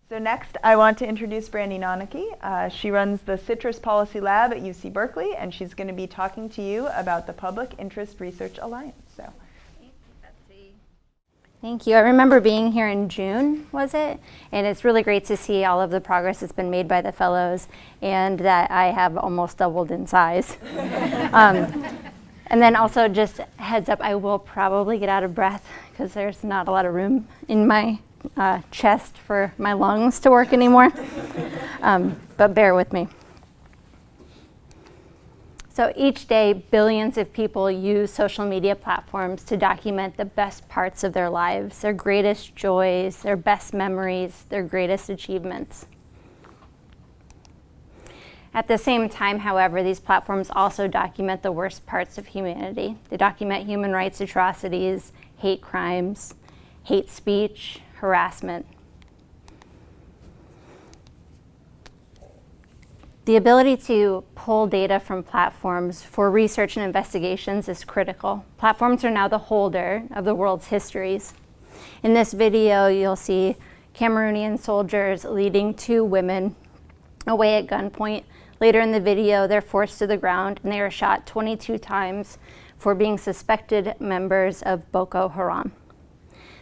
So next, I want to introduce Brandie Nonnecke. She runs the Citrus Policy Lab at UC Berkeley, and she's going to be talking to you about the Public Interest Research Alliance. So. Thank you. I remember being here in June, was it? And it's really great to see all of the progress that's been made by the fellows, and that I have almost doubled in size. And then also just heads up, I will probably get out of breath because there's not a lot of room in my chest for my lungs to work anymore. But bear with me. So each day, billions of people use social media platforms to document the best parts of their lives, their greatest joys, their best memories, their greatest achievements. At the same time, however, these platforms also document the worst parts of humanity. They document human rights atrocities, hate crimes, hate speech, harassment. The ability to pull data from platforms for research and investigations is critical. Platforms are now the holder of the world's histories. In this video, you'll see Cameroonian soldiers leading 2 women away at gunpoint. Later in the video, they're forced to the ground and they are shot 22 times for being suspected members of Boko Haram.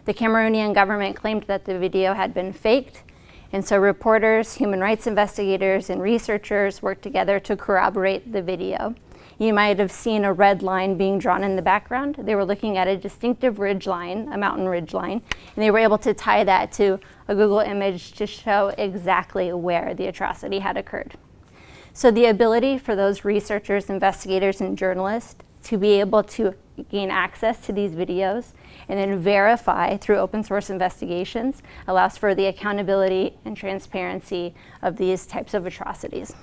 The Cameroonian government claimed that the video had been faked, and so reporters, human rights investigators, and researchers worked together to corroborate the video. You might have seen a red line being drawn in the background. They were looking at a distinctive ridge line, a mountain ridge line, and they were able to tie that to a Google image to show exactly where the atrocity had occurred. So the ability for those researchers, investigators, and journalists to be able to gain access to these videos and then verify through open source investigations allows for the accountability and transparency of these types of atrocities.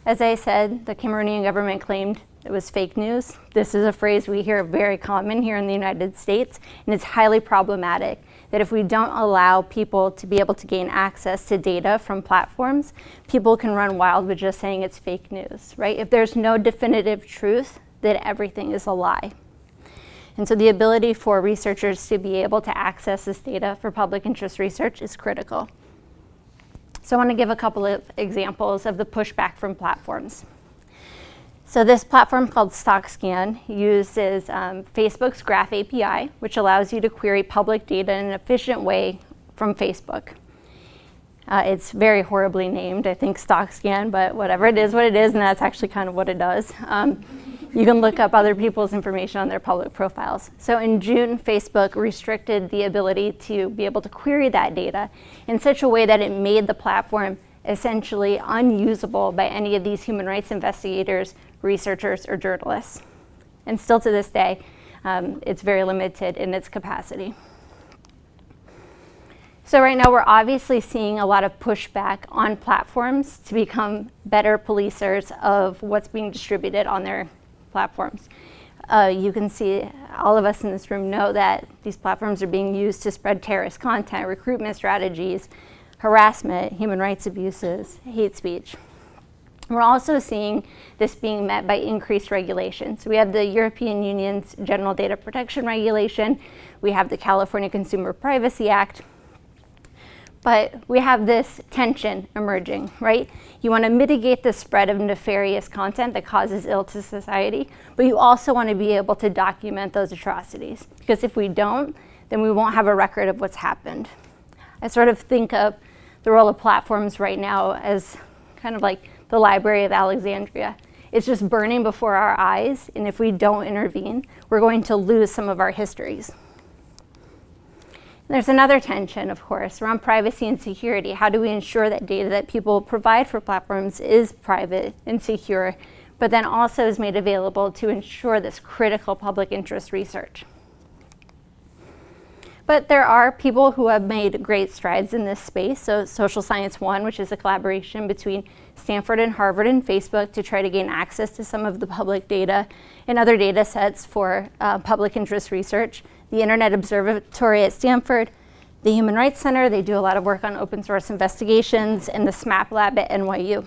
As I said, the Cameroonian government claimed it was fake news. This is a phrase we hear very common here in the United States, and it's highly problematic that if we don't allow people to be able to gain access to data from platforms, people can run wild with just saying it's fake news, right? If there's no definitive truth, then everything is a lie. And so the ability for researchers to be able to access this data for public interest research is critical. So I want to give a couple of examples of the pushback from platforms. So this platform called StockScan uses Facebook's Graph API, which allows you to query public data in an efficient way from Facebook. It's very horribly named, I think, StockScan, but whatever it is, what it is, and that's actually kind of what it does. You can look up other people's information on their public profiles. So in June, Facebook restricted the ability to be able to query that data in such a way that it made the platform essentially unusable by any of these human rights investigators, researchers, or journalists. And still to this day, it's very limited in its capacity. So right now we're obviously seeing a lot of pushback on platforms to become better policers of what's being distributed on their platforms. You can see, all of us in this room know that these platforms are being used to spread terrorist content, recruitment strategies, harassment, human rights abuses, hate speech. We're also seeing this being met by increased regulation. So we have the European Union's General Data Protection Regulation, we have the California Consumer Privacy Act, but we have this tension emerging, right? You want to mitigate the spread of nefarious content that causes ill to society, but you also want to be able to document those atrocities, because if we don't, then we won't have a record of what's happened. I sort of think of the role of platforms right now as kind of like the Library of Alexandria. It's just burning before our eyes, and if we don't intervene, we're going to lose some of our histories. There's another tension, of course, around privacy and security. How do we ensure that data that people provide for platforms is private and secure, but then also is made available to ensure this critical public interest research? But there are people who have made great strides in this space. So Social Science One, which is a collaboration between Stanford and Harvard and Facebook to try to gain access to some of the public data and other data sets for public interest research. The Internet Observatory at Stanford, the Human Rights Center, they do a lot of work on open source investigations, and the SMAP lab at NYU.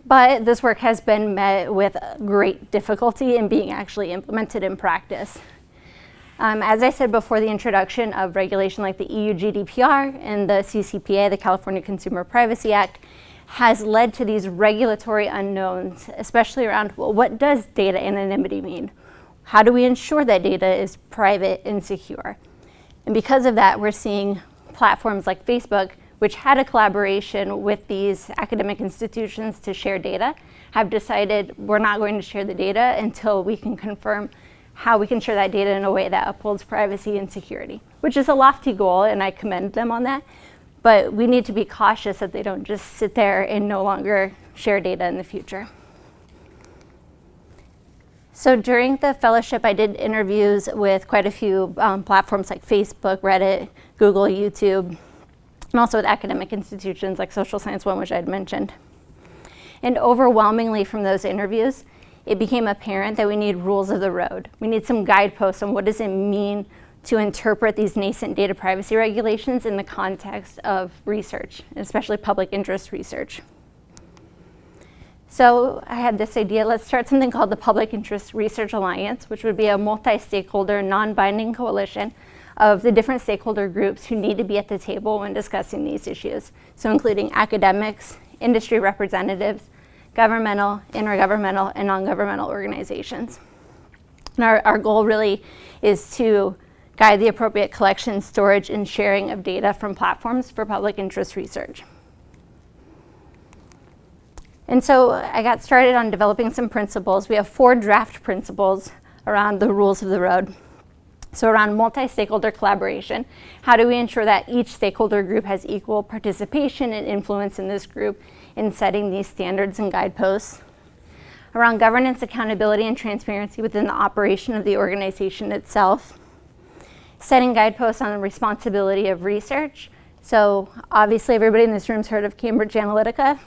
But this work has been met with great difficulty in being actually implemented in practice. As I said before, the introduction of regulation like the EU GDPR and the CCPA, the California Consumer Privacy Act, has led to these regulatory unknowns, especially around, well, what does data anonymity mean? How do we ensure that data is private and secure? And because of that, we're seeing platforms like Facebook, which had a collaboration with these academic institutions to share data, have decided we're not going to share the data until we can confirm how we can share that data in a way that upholds privacy and security, which is a lofty goal, and I commend them on that. But we need to be cautious that they don't just sit there and no longer share data in the future. So during the fellowship, I did interviews with quite a few platforms like Facebook, Reddit, Google, YouTube, and also with academic institutions like Social Science One, which I had mentioned. And overwhelmingly from those interviews, it became apparent that we need rules of the road. We need some guideposts on what does it mean to interpret these nascent data privacy regulations in the context of research, especially public interest research. So I had this idea, let's start something called the Public Interest Research Alliance, which would be a multi-stakeholder, non-binding coalition of the different stakeholder groups who need to be at the table when discussing these issues. So including academics, industry representatives, governmental, intergovernmental, and non-governmental organizations. And our goal really is to guide the appropriate collection, storage, and sharing of data from platforms for public interest research. And so I got started on developing some principles. We have 4 draft principles around the rules of the road. So around multi-stakeholder collaboration, how do we ensure that each stakeholder group has equal participation and influence in this group in setting these standards and guideposts? Around governance, accountability, and transparency within the operation of the organization itself. Setting guideposts on the responsibility of research. So obviously everybody in this room's heard of Cambridge Analytica.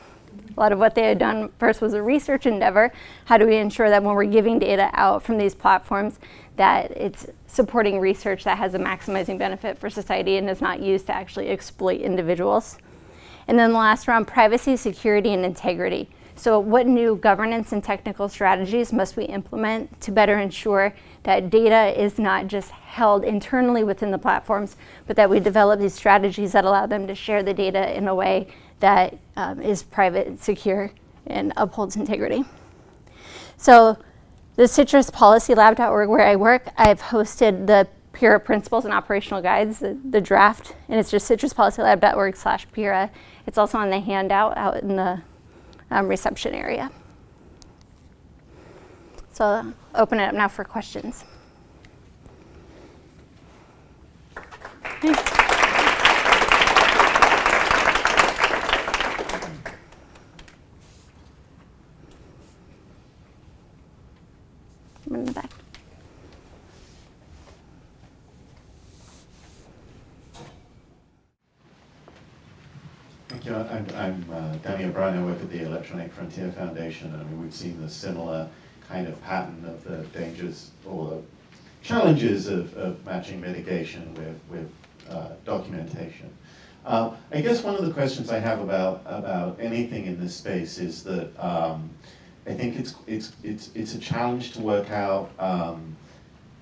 A lot of what they had done first was a research endeavor. How do we ensure that when we're giving data out from these platforms that it's supporting research that has a maximizing benefit for society and is not used to actually exploit individuals? And then the last around privacy, security, and integrity. So what new governance and technical strategies must we implement to better ensure that data is not just held internally within the platforms, but that we develop these strategies that allow them to share the data in a way that is private, secure, and upholds integrity. So the citruspolicylab.org, where I work, I've hosted the PIRA principles and operational guides, the draft, and it's just citruspolicylab.org/PIRA. It's also on the handout out in the reception area. So I'll open it up now for questions. Thanks. In the back. Thank you. I'm Danny O'Brien. I work at the Electronic Frontier Foundation, and we've seen the similar kind of pattern of the dangers or the challenges of matching mitigation with documentation. I guess one of the questions I have about anything in this space is that I think it's a challenge to work out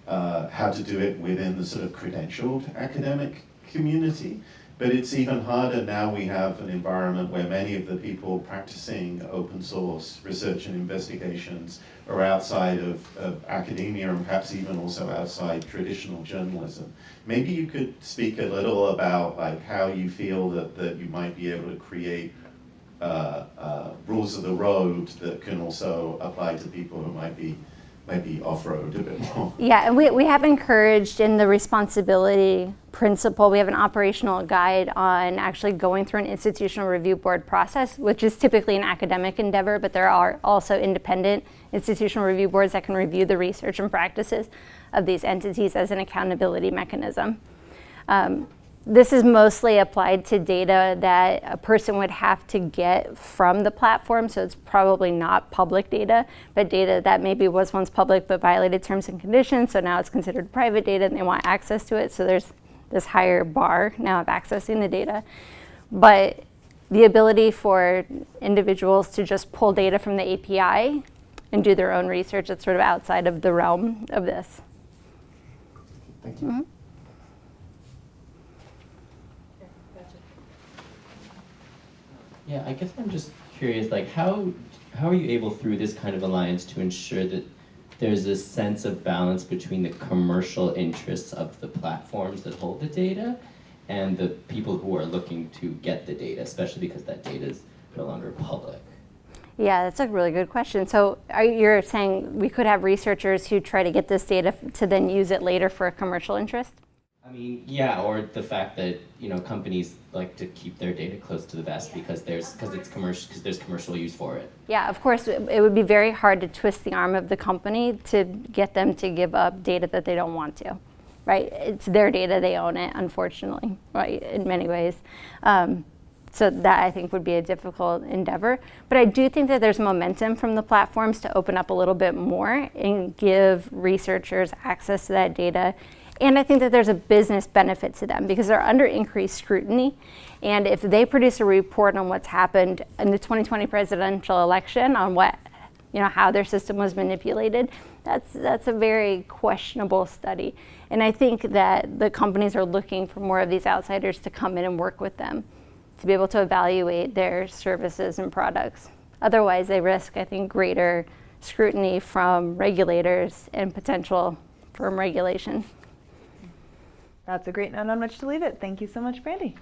how to do it within the sort of credentialed academic community. But it's even harder now we have an environment where many of the people practicing open source research and investigations are outside of academia and perhaps even also outside traditional journalism. Maybe you could speak a little about like how you feel that you might be able to create rules of the road that can also apply to people who might be off-road a bit more. Yeah, and we have encouraged in the responsibility principle, we have an operational guide on actually going through an institutional review board process, which is typically an academic endeavor, but there are also independent institutional review boards that can review the research and practices of these entities as an accountability mechanism. This is mostly applied to data that a person would have to get from the platform, so it's probably not public data, but data that maybe was once public but violated terms and conditions, so now it's considered private data and they want access to it, so there's this higher bar now of accessing the data. But the ability for individuals to just pull data from the API and do their own research, it's sort of outside of the realm of this. Thank you. Mm-hmm. Yeah, I guess I'm just curious, like how are you able through this kind of alliance to ensure that there's a sense of balance between the commercial interests of the platforms that hold the data and the people who are looking to get the data, especially because that data is no longer public? Yeah, that's a really good question. So you're saying we could have researchers who try to get this data to then use it later for a commercial interest? I mean, yeah, or the fact that companies like to keep their data close to the vest because there's commercial use for it. Yeah, of course, it would be very hard to twist the arm of the company to get them to give up data that they don't want to, right? It's their data, they own it, unfortunately, right, in many ways. So that I think would be a difficult endeavor. But I do think that there's momentum from the platforms to open up a little bit more and give researchers access to that data. And I think that there's a business benefit to them because they're under increased scrutiny. And if they produce a report on what's happened in the 2020 presidential election on how their system was manipulated, that's a very questionable study. And I think that the companies are looking for more of these outsiders to come in and work with them to be able to evaluate their services and products. Otherwise, they risk, I think, greater scrutiny from regulators and potential firm regulation. That's a great note on which to leave it. Thank you so much, Brandie.